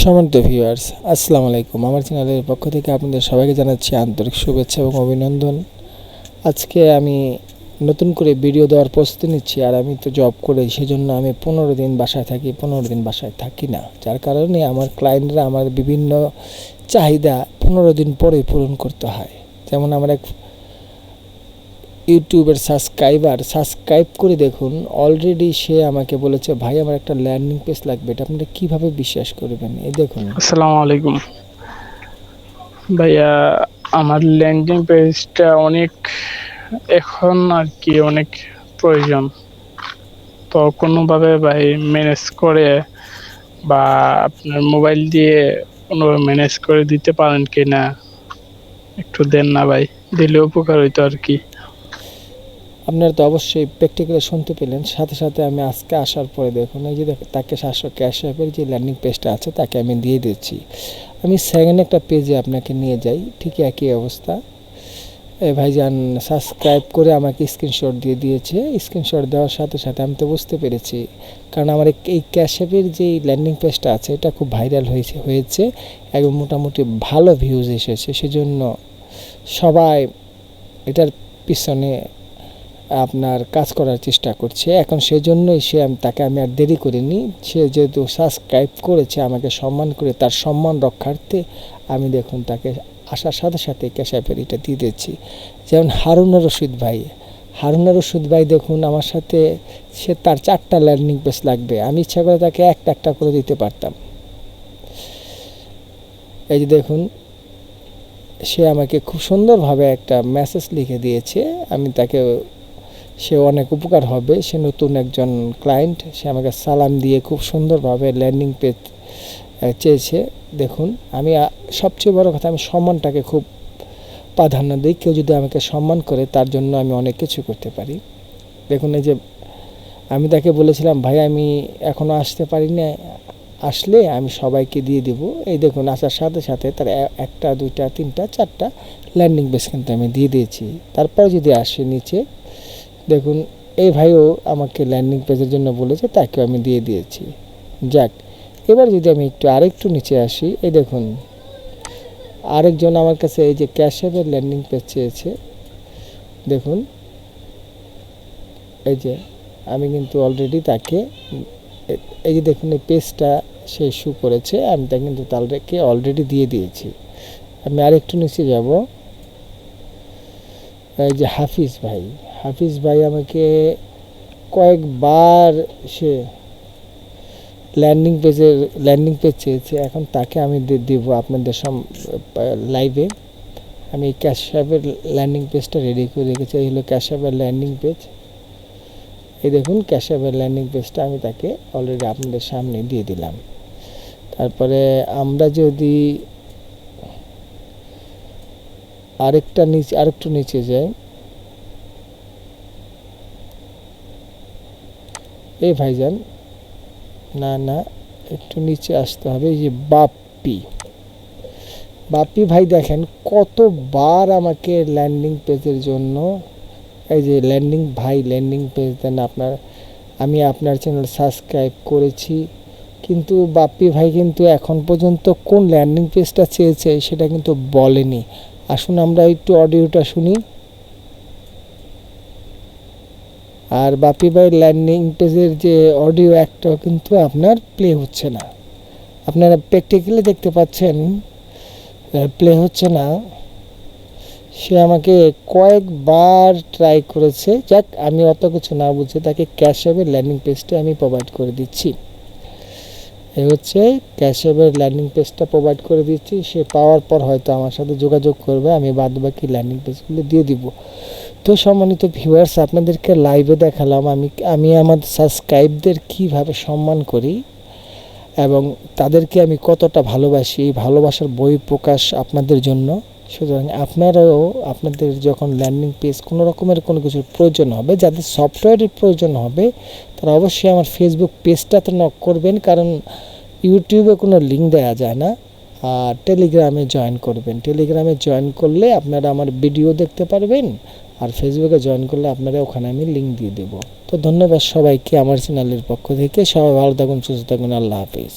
সম্মানিত ভিউয়ার্স, আসসালামু আলাইকুম। আমার চ্যানেলের পক্ষ থেকে আপনাদের সবাইকে জানাচ্ছি আন্তরিক শুভেচ্ছা এবং অভিনন্দন। আজকে আমি নতুন করে ভিডিও দেওয়ার প্রস্তুতি নিচ্ছি। আর আমি তো জব করি, সেজন্য আমি 15 দিন বাসায় থাকি, 15 দিন বাসায় থাকি না, যার কারণে আমার ক্লায়েন্টরা আমার বিভিন্ন চাহিদা 15 দিন পরে পূরণ করতে হয়। যেমন আমার এক ইউটিউবের সাবস্ক্রাইব করে দেখুন, অলরেডি সে আমাকে বলেছে, ভাই আমার একটা ল্যান্ডিং পেজ লাগবে। এটা আপনারা কীভাবে বিশ্বাস করবেন? এই দেখুন। আসসালামু আলাইকুম ভাইয়া, আমার ল্যান্ডিং পেজটা এখন আর কি অনেক প্রয়োজন। তো কোনোভাবে ভাই ম্যানেজ করে বা আপনার মোবাইল দিয়ে কোনোভাবে ম্যানেজ করে দিতে পারেন কি না, একটু দেন না ভাই, দিলে উপকার হইতো আর কি। আপনারা তো অবশ্যই প্র্যাকটিক্যালি শুনতে পেলেন। সাথে সাথে আমি আজকে আসার পরে দেখুন, এই যে তাকে 700 ক্যাশ অ্যাপের যে ল্যান্ডিং পেজটা আছে তাকে আমি দিয়ে দিচ্ছি। আমি সেকেন্ড একটা পেজে আপনাকে নিয়ে যাই, ঠিক একই অবস্থা। ভাইজান সাবস্ক্রাইব করে আমাকে স্ক্রিনশট দিয়ে দিয়েছে। স্ক্রিনশট দেওয়ার সাথে সাথে আমি তো বুঝতে পেরেছি, কারণ আমার এই ক্যাশ অ্যাপের যে ল্যান্ডিং পেজটা আছে এটা খুব ভাইরাল হয়েছে এবং মোটামুটি ভালো ভিউজ এসেছে। সেজন্য সবাই এটার পিছনে আপনার কাজ করার চেষ্টা করছে। এখন সেজন্যই তাকে আমি আর দেরি করিনি। সে যেহেতু সাবস্ক্রাইব করেছে, আমাকে সম্মান করে, তার সম্মান রক্ষার্থে আমি দেখুন তাকে আসার সাথে সাথে ক্যাশ অ্যাপের এটা দিয়ে দিচ্ছি। যেমন হারুনা রশিদ ভাই দেখুন আমার সাথে, তার 4টা ল্যান্ডিং পেজ লাগবে। আমি ইচ্ছা করে তাকে একটা করে দিতে পারতাম। এই যে দেখুন, সে আমাকে খুব সুন্দরভাবে একটা মেসেজ লিখে দিয়েছে। আমি তাকে, সে অনেক উপকার হবে, সে নতুন একজন ক্লায়েন্ট। সে আমাকে সালাম দিয়ে খুব সুন্দরভাবে ল্যান্ডিং পেজ চেয়েছে। দেখুন, আমি সবচেয়ে বড় কথা, আমি সম্মানটাকে খুব প্রাধান্য দিই। কেউ যদি আমাকে সম্মান করে, তার জন্য আমি অনেক কিছু করতে পারি। দেখুন, এই যে আমি তাকে বলেছিলাম, ভাই আমি এখনও আসতে পারি না, আসলে আমি সবাইকে দিয়ে দেব। এই দেখুন, আসার সাথে সাথে তার 1টা 2টা 3টা 4টা ল্যান্ডিং পেজ কিন্তু আমি দিয়ে দিয়েছি। তারপর যদি আসে নিচে দেখুন, এই ভাইও আমাকে ল্যান্ডিং পেজের জন্য বলেছে, তাকেও আমি দিয়ে দিয়েছি। যাক, এবার যদি আমি আরেকটু নিচে আসি, এই দেখুন আরেকজন আমার কাছে এই যে ক্যাশ অ্যাপের ল্যান্ডিং পেজ চেয়েছে। দেখুন, এই যে আমি কিন্তু অলরেডি তাকে, এই যে দেখুন এই পেজটা সে ইস্যু করেছে, আমি তাকে কিন্তু তাদেরকে অলরেডি দিয়ে দিয়েছি। আমি আরেকটু নিচে যাব। এই যে হাফিজ ভাই আমাকে কয়েকবার সে ল্যান্ডিং পেজ চেয়েছে। এখন তাকে আমি দেবো আপনাদের লাইভে। আমি ক্যাশ অ্যাপের ল্যান্ডিং পেজটা রেডি করে রেখেছি। এই হলো ক্যাশ অ্যাপের ল্যান্ডিং পেজ। এই দেখুন, ক্যাশ অ্যাপের ল্যান্ডিং পেজটা আমি তাকে অলরেডি আপনাদের সামনে দিয়ে দিলাম। তারপরে আমরা যদি আরেকটু নিচে যাই, এই ভাইজান, না একটু নিচে আসতে হবে। এই যে বাপ্পি ভাই দেখেন কতবার আমাকে ল্যান্ডিং পেজের জন্য, এই যে ল্যান্ডিং পেজ দেন আমি আপনার চ্যানেল সাবস্ক্রাইব করেছি, কিন্তু বাপ্পি ভাই কিন্তু এখন পর্যন্ত কোন ল্যান্ডিং পেজটা চেয়েছে সেটা কিন্তু বলেনি। আসুন আমরা একটু অডিওটা শুনি। আর বাপ্পি ভাই ল্যান্ডিং পেজের যে অডিও একটাও কিন্তু আপনার প্লে হচ্ছে না। আপনারা প্র্যাকটিক্যালি দেখতে পাচ্ছেন প্লে হচ্ছে না। সে আমাকে কয়েকবার ট্রাই করেছে। যাক, আমি অত কিছু না বুঝে তাকে ক্যাশ অ্যাপের ল্যান্ডিং পেজটা আমি প্রোভাইড করে দিচ্ছি। এই হচ্ছে ক্যাশ অ্যাপের ল্যান্ডিং পেজটা প্রোভাইড করে দিচ্ছি। সে পাওয়ার পর হয়তো আমার সাথে যোগাযোগ করবে, আমি বাদবাকি ল্যান্ডিং পেজগুলো দিয়ে দিব। তো সম্মানিত ভিউয়ার্স, আপনাদেরকে লাইভে দেখালাম আমি আমাদের সাবস্ক্রাইবদের কীভাবে সম্মান করি এবং তাদেরকে আমি কতটা ভালোবাসি। এই ভালোবাসার বহিঃপ্রকাশ আপনাদের জন্য। সুতরাং আপনারাও আপনাদের যখন ল্যান্ডিং পেজ কোনো রকমের কোনো কিছুর প্রয়োজন হবে, যাদের সফটওয়্যারের প্রয়োজন হবে, তারা অবশ্যই আমার ফেসবুক পেজটাতে নক করবেন, কারণ ইউটিউবে কোনো লিঙ্ক দেওয়া যায় না। আর টেলিগ্রামে জয়েন করবেন। টেলিগ্রামে জয়েন করলে আপনারা আমার ভিডিও দেখতে পারবেন, আর ফেসবুকে জয়েন করলে আপনারা ওখানে আমি লিঙ্ক দিয়ে দেবো। তো ধন্যবাদ সবাইকে আমার চ্যানেলের পক্ষ থেকে। সবাই ভালো থাকুন, সুস্থ থাকুন। আল্লাহ হাফিজ।